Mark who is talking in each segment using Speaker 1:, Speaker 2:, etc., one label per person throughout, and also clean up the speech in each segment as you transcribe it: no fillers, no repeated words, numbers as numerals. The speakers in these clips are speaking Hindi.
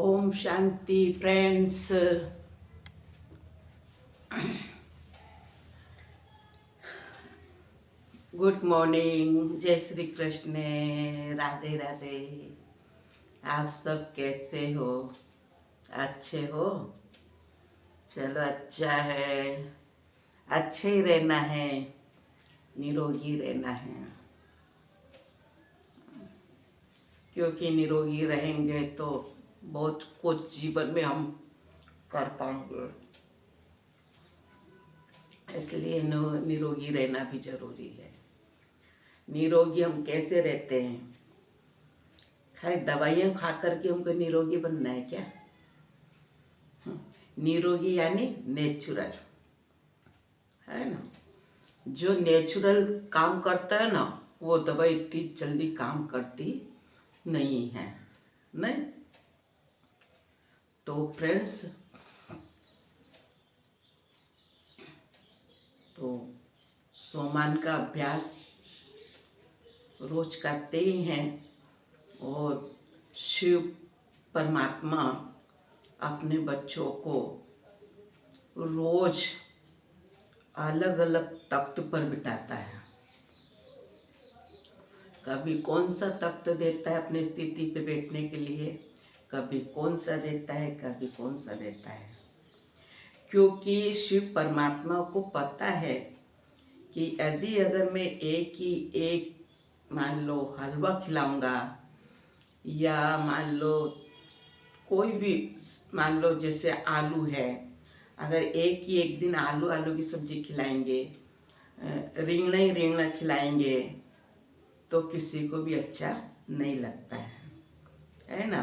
Speaker 1: Om Shanti friends. Good morning, जय श्री कृष्ण, राधे राधे। आप सब कैसे हो? अच्छे हो? चलो अच्छा है, अच्छे ही रहना है, निरोगी रहना है, क्योंकि निरोगी रहेंगे तो बहुत कुछ जीवन में हम कर पाएंगे। इसलिए निरोगी रहना भी जरूरी है। निरोगी हम कैसे रहते हैं? खाली दवाइयाँ खा करके हमको निरोगी बनना है क्या? निरोगी यानी नेचुरल, है ना। जो नेचुरल काम करता है ना, वो दवाई इतनी जल्दी काम करती नहीं है, नहीं। तो फ्रेंड्स, तो सोमान का अभ्यास रोज करते ही हैं, और शिव परमात्मा अपने बच्चों को रोज अलग अलग तख्त पर बिठाता है। कभी कौन सा तख्त देता है अपनी स्थिति पे बैठने के लिए, कभी कौन सा देता है, कभी कौन सा देता है। क्योंकि शिव परमात्मा को पता है कि यदि अगर मैं एक ही एक मान लो हलवा खिलाऊंगा, या मान लो कोई भी, मान लो जैसे आलू है, अगर एक ही एक दिन आलू आलू की सब्जी खिलाएंगे, रिंगना ही रिंगना खिलाएंगे, तो किसी को भी अच्छा नहीं लगता है ना।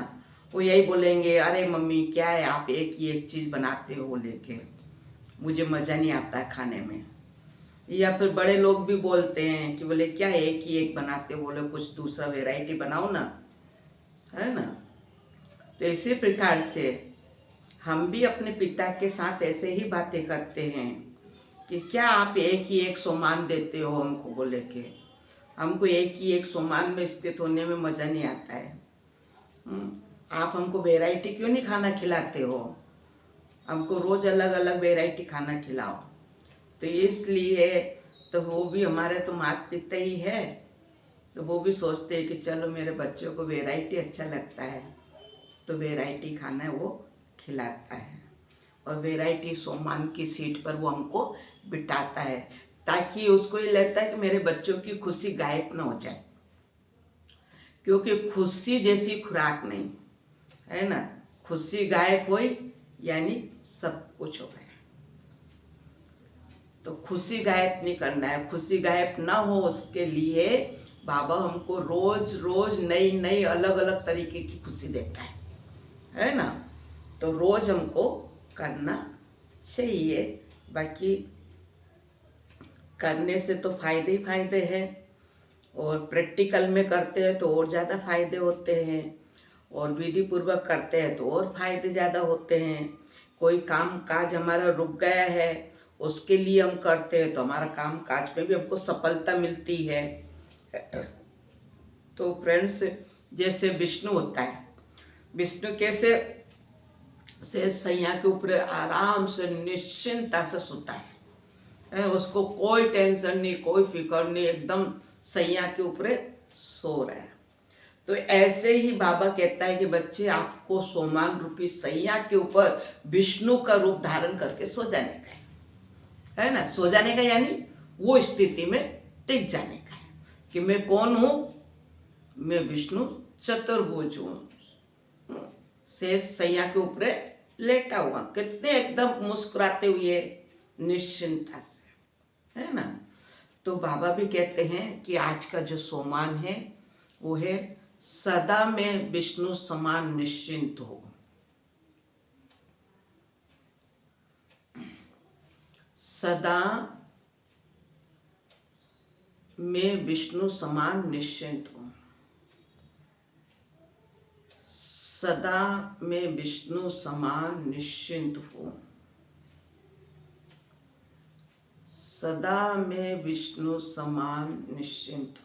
Speaker 1: वो यही बोलेंगे, अरे मम्मी क्या है, आप एक ही एक चीज़ बनाते हो लेके, मुझे मज़ा नहीं आता है खाने में। या फिर बड़े लोग भी बोलते हैं कि बोले क्या एक ही एक बनाते हो, बोले कुछ दूसरा वैरायटी बनाओ ना, है ना। तो इसी प्रकार से हम भी अपने पिता के साथ ऐसे ही बातें करते हैं कि क्या आप एक ही एक सोमान देते हो हमको, बोले के हमको एक ही एक सोमान में स्थित होने में मज़ा नहीं आता है। आप हमको वैरायटी क्यों नहीं खाना खिलाते हो? हमको रोज़ अलग अलग वैरायटी खाना खिलाओ। तो इसलिए तो वो भी हमारे तो माता पिता ही है, तो वो भी सोचते हैं कि चलो मेरे बच्चों को वैरायटी अच्छा लगता है, तो वैरायटी खाना है वो खिलाता है। और वैरायटी सोमान की सीट पर वो हमको बिठाता है, ताकि उसको ये लगता है कि मेरे बच्चों की खुशी गायब ना हो जाए। क्योंकि खुशी जैसी खुराक नहीं, है ना। खुशी गायब हुई यानी सब कुछ हो गया। तो खुशी गायब नहीं करना है। खुशी गायब ना हो उसके लिए बाबा हमको रोज रोज नई नई अलग अलग तरीके की खुशी देता है ना। तो रोज हमको करना चाहिए। बाकी करने से तो फायदे ही फायदे हैं, और प्रैक्टिकल में करते हैं तो और ज़्यादा फायदे होते हैं, और विधि पूर्वक करते हैं तो और फायदे ज़्यादा होते हैं। कोई काम काज हमारा रुक गया है, उसके लिए हम करते हैं तो हमारा काम काज में भी हमको सफलता मिलती है। तो फ्रेंड्स, जैसे विष्णु होता है, विष्णु कैसे से सैया के ऊपर आराम से निश्चिंता से सोता है, उसको कोई टेंशन नहीं, कोई फिक्र नहीं, एकदम सैया के ऊपर सो रहा है। तो ऐसे ही बाबा कहता है कि बच्चे आपको सोमान रूपी सैया के ऊपर विष्णु का रूप धारण करके सो जाने का है ना। सो जाने का यानी वो स्थिति में टिक जाने का है कि मैं कौन हूँ, मैं विष्णु चतुर्भुज हूँ, शेष सैया के ऊपर लेटा हुआ, कितने एकदम मुस्कुराते हुए निश्चिंता से, है ना। तो बाबा भी कहते हैं कि आज का जो सोमान है वो है सदा में विष्णु समान निश्चिंत हो। सदा में विष्णु समान निश्चिंत हो। सदा में विष्णु समान निश्चिंत हो। सदा में विष्णु समान निश्चिंत हो।